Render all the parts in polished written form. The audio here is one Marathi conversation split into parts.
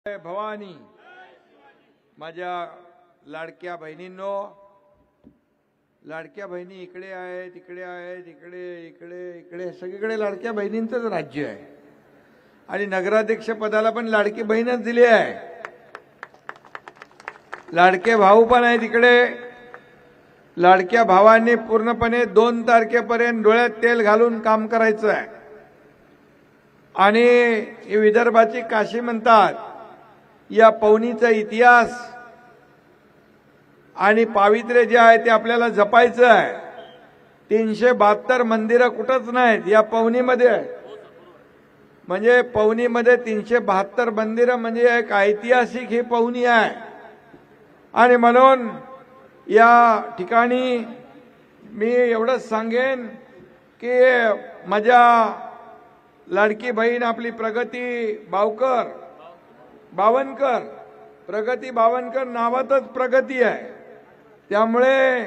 भवानी माझ्या लाडक्या बहिणींनो, लाडक्या बहिणी इकडे आहेत, इकडे आहेत, इकडे इकडे इकडे सगळीकडे लाडक्या बहिणींचंच राज्य आहे आणि नगराध्यक्ष पदाला पण लाडकी बहीणच दिली आहे। लाडके भाऊ पण आहेत इकडे। लाडक्या भावांनी पूर्णपणे 2 तारखेपर्यंत डोळ्यात तेल घालून काम करायचं आहे आणि ही विदर्भाची काशी म्हणतात। या पवनीचा इतिहास आणि पावित्र्य जे आहे ते आपल्याला जपायचं आहे। 372 मंदिरं कुठंच नाहीत या पवनीमध्ये, म्हणजे पवनीमध्ये 372 मंदिरं म्हणजे एक ऐतिहासिक ही पवनी आहे। आणि म्हणून या ठिकाणी मी एवढंच सांगेन की माझ्या लाडकी बहीण आपली प्रगती बावनकर, प्रगती बावनकर नावातच प्रगती आहे, त्यामुळे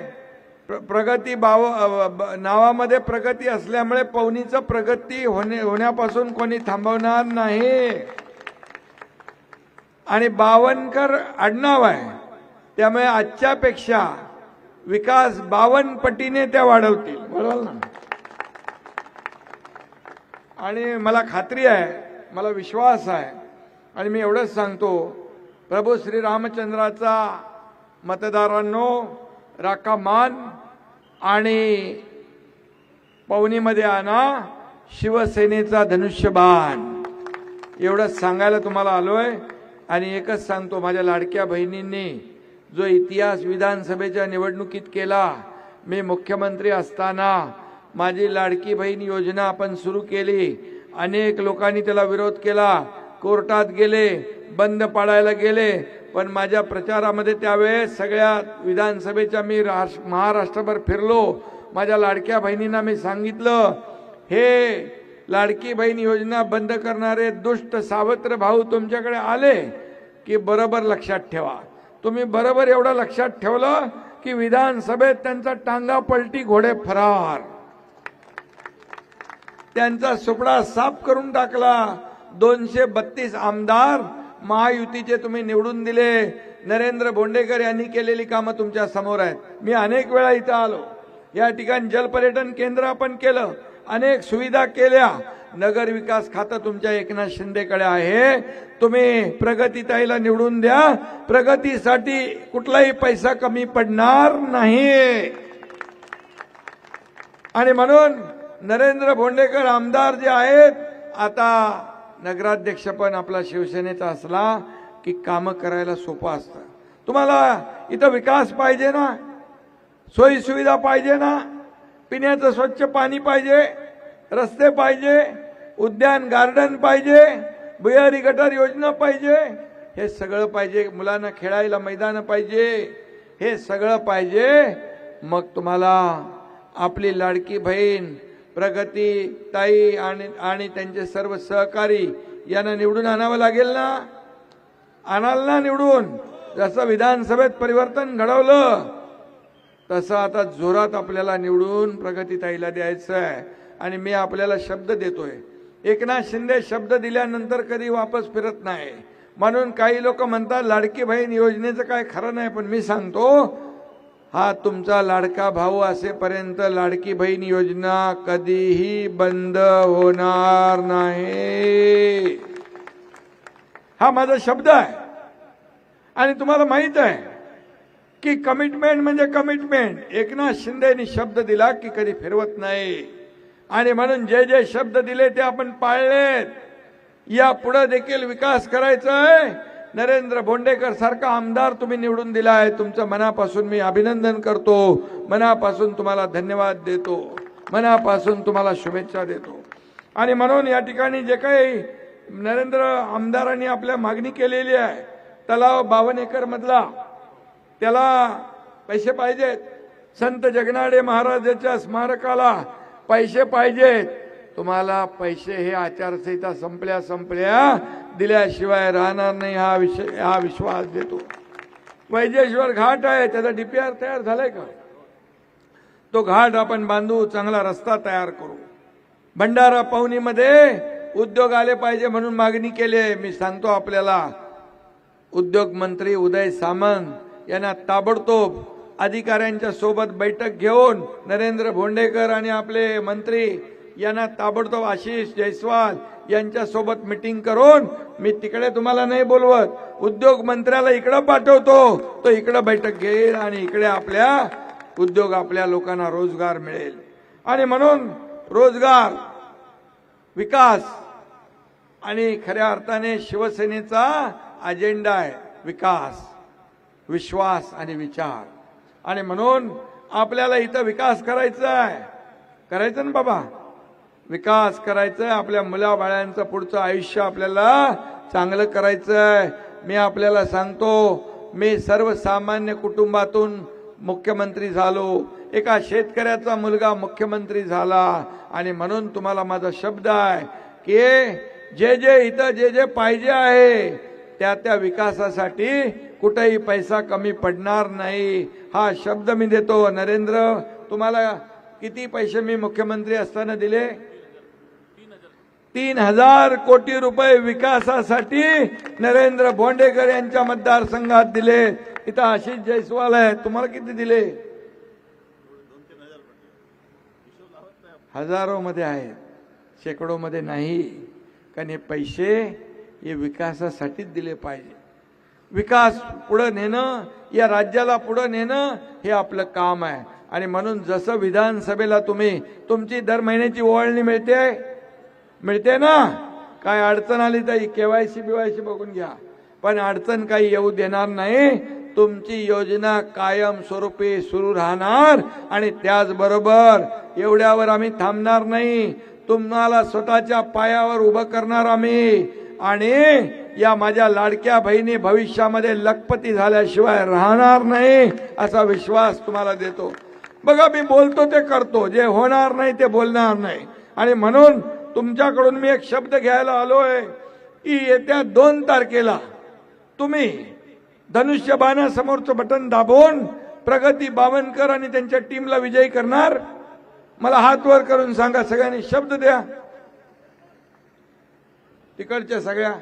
प्रगती नावामध्ये प्रगती असल्यामुळे पवनीचं प्रगती होण्यापासून कोणी थांबवणार नाही। आणि बावनकर आडनाव आहे, त्यामुळे आजच्या पेक्षा विकास 52 पटीने त्या वाढवतील, बरोबर ना। आणि मला खात्री आहे, मला विश्वास आहे आणि मी एवढंच सांगतो, प्रभू श्री रामचंद्राचा मतदारांनो राखा मान आणि पवनीमध्ये आणा शिवसेनेचा धनुष्यबाण, एवढंच सांगायला तुम्हाला आलोय। आणि एकच सांगतो, माझ्या लाडक्या बहिणींनी जो इतिहास विधानसभेच्या निवडणुकीत केला, मी मुख्यमंत्री असताना माझी लाडकी बहीण योजना आपण सुरू केली, अनेक लोकांनी त्याला विरोध केला, कोर्टात गेले, बंद पाडायला गेले, पण माझ्या प्रचारामध्ये त्यावेळेस सगळ्या विधानसभेच्या मी महाराष्ट्रभर फिरलो। माझ्या लाडक्या बहिणींना मी सांगितलं, हे लाडकी बहीण योजना बंद करणारे दुष्ट सावत्र भाऊ तुमच्याकडे आले की बरोबर लक्षात ठेवा। तुम्ही बरोबर एवढं लक्षात ठेवलं की विधानसभेत त्यांचा टांगा पलटी घोडे फरार, त्यांचा सुपडा साफ करून टाकला। 232 आमदार महायुतीचे तुम्ही निवडून दिले। नरेंद्र भोंडेकर यांनी केलेली कामं तुमच्या समोर आहेत। मी अनेक वेळा इथं आलो, या ठिकाणी जलपर्यटन केंद्र आपण केलं, अनेक सुविधा केल्या। नगर विकास खातं तुमच्या एकनाथ शिंदेकडे आहे, तुम्ही प्रगतीताईला निवडून द्या, प्रगतीसाठी कुठलाही पैसा कमी पडणार नाही। आणि म्हणून नरेंद्र भोंडेकर आमदार जे आहेत, आता नगराध्यक्ष पण आपला शिवसेनेचा असला की काम करायला सोपं असतं। तुम्हाला इथं विकास पाहिजे ना, सोयी सुविधा पाहिजे ना, पिण्याचं स्वच्छ पाणी पाहिजे, रस्ते पाहिजे, उद्यान गार्डन पाहिजे, भुयारी गटार योजना पाहिजे, हे सगळं पाहिजे। मुलांना खेळायला मैदान पाहिजे, हे सगळं पाहिजे। मग तुम्हाला आपली लाडकी बहीण प्रगती ताई आणि त्यांचे सर्व सहकारी यांना निवडून आणावं लागेल ना, आणाल ना निवडून। जसं विधानसभेत परिवर्तन घडवलं तसं आता जोरात आपल्याला निवडून प्रगती ताईला द्यायचं आहे। आणि मी आपल्याला शब्द देतोय, एकनाथ शिंदे शब्द दिल्यानंतर कधी वापस फिरत नाही। म्हणून काही लोक म्हणतात लाडकी बहीण योजनेचं काय खरं नाही, पण मी सांगतो, हा तुमचा लाडका भाऊ असेपर्यंत लाडकी बहीण योजना कधीही बंद होणार नाही, हा माझा शब्द आहे। आणि तुम्हाला माहित आहे की कमिटमेंट म्हणजे कमिटमेंट, एकनाथ शिंदेनी शब्द दिला की कधी फिरवत नाही। आणि म्हणून जे जे शब्द दिले ते आपण पाळलेत। या पुढे देखील विकास करायचा आहे। नरेंद्र भोंडेकर सारखा आमदार तुम्ही निवडून दिला आहे, तुमचं मनापासून मी अभिनंदन करतो, मनापासून तुम्हाला धन्यवाद देतो, मनापासून तुम्हाला शुभेच्छा देतो। आणि म्हणून या ठिकाणी जे काही नरेंद्र आमदारांनी आपल्या मागणी केलेली आहे, तलाव 52 एकर मधला त्याला पैसे पाहिजेत, संत जगनाडे महाराजांच्या स्मारकाला पैसे पाहिजेत। तुम्हाला पैसे हे आचारसंहिता संपल्या दिल्याशिवाय राहणार नाही, हा विश्वास देतो। वैजेश्वर घाट आहे, त्याचा डीपीआर तयार झालाय का? तो घाट आपण बांधू, चांगला रस्ता तयार करू। भंडारा पवनीमध्ये उद्योग आले पाहिजे म्हणून मागणी केली आहे। मी सांगतो आपल्याला, उद्योग मंत्री उदय सामंत यांना ताबडतोब अधिकाऱ्यांच्या सोबत बैठक घेऊन नरेंद्र भोंडेकर आणि आपले मंत्री यांना ताबडतोब आशिष जयस्वाल यांच्या सोबत मीटिंग करून, मी तिकडे तुम्हाला नाही बोलवत, उद्योग मंत्र्याला इकडे पाठवतो, तो इकडे बैठक घेईल आणि इकडे आपल्या उद्योग आपल्या लोकांना रोजगार मिळेल. आणि म्हणून रोजगार, विकास आणि खऱ्या अर्थाने शिवसेनेचा अजेंडा आहे विकास, विश्वास आणि विचार. आणि म्हणून आपल्याला इथं विकास करायचा आहे, करायचं ना बाबा, विकास करायचा आहे. आपल्या मुलाबाळांचं पुढचं आयुष्य आपल्याला चांगलं करायचं आहे. मी आपल्याला सांगतो, मी सर्वसामान्य कुटुंबातून मुख्यमंत्री झालो, एका शेतकऱ्याचा मुलगा मुख्यमंत्री झाला. आणि म्हणून तुम्हाला माझा शब्द आहे की जे इथं जे पाहिजे आहे त्या विकासासाठी कुठेही पैसा कमी पडणार नाही, हा शब्द मी देतो. नरेंद्र, तुम्हाला किती पैसे मी मुख्यमंत्री असताना दिले? 3000 कोटी रुपये विकासासाठी नरेंद्र भोंडेकर यांच्या मतदारसंघात दिले. इथं आशिष जयस्वाल आहे, तुम्हाला किती दिले? हजारो मध्ये आहेत, शेकडो मध्ये नाही. कारण हे पैसे हे विकासासाठीच दिले पाहिजे. विकास पुढे नेणं, या राज्याला पुढे नेणं हे आपलं काम आहे. आणि म्हणून जसं विधानसभेला तुम्ही तुमची दर महिन्याची ओवाळणी मिळते ना, काय अडचण आली तर केवायसी बीवायसी बघून घ्या, पण अडचण काही येऊ देणार नाही. तुमची योजना कायम स्वरूपी सुरू राहणार. आणि त्याचबरोबर एवढ्यावर आम्ही थांबणार नाही, तुम्हाला स्वतःच्या पायावर उभं करणार आम्ही. आणि या माझ्या लाडक्या बहिणी भविष्यामध्ये लखपती झाल्याशिवाय राहणार नाही, असा विश्वास तुम्हाला देतो. बघा, मी बोलतो ते करतो, जे होणार नाही ते बोलणार नाही. आणि म्हणून तुमच्याकडून मी एक शब्द घ्यायला आलोय की येत्या 2 तारखेला तुम्ही धनुष्यबाणासमोरचं बटन दाबून प्रगती बावनकर आणि त्यांच्या टीमला विजयी करणार. मला हात वर करून सांगा, सगळ्यांनी शब्द द्या. तिकडच्या सगळ्या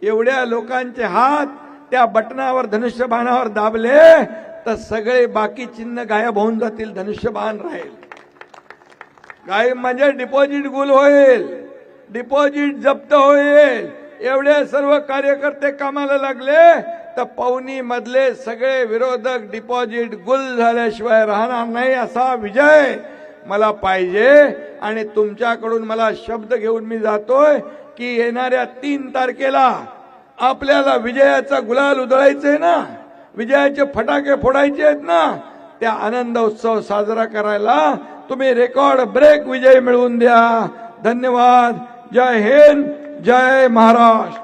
एवढ्या लोकांचे हात त्या बटनावर धनुष्यबाणावर दाबले तर सगळे बाकी चिन्ह गायब होऊन जातील, धनुष्यबाण राहील. गायब म्हणजे डिपॉझिट गुल होईल, डिपॉझिट जप्त होईल. एवढे सर्व कार्यकर्ते कामाला लागले तर पवनी मधले सगळे विरोधक डिपॉझिट गुल झाल्याशिवाय राहणार नाही, असा विजय मला पाहिजे. आणि तुमच्याकडून मला शब्द घेऊन मी जातोय की येणाऱ्या 3 तारखेला आपल्याला विजयाचा गुलाल उधळायचे ना, विजयाचे फटाके फोडायचे आहेत ना, त्या आनंद उत्सव साजरा करायला तुम्ही रेकॉर्ड ब्रेक विजय मिळवून द्या. धन्यवाद. जय हिंद, जय महाराष्ट्र.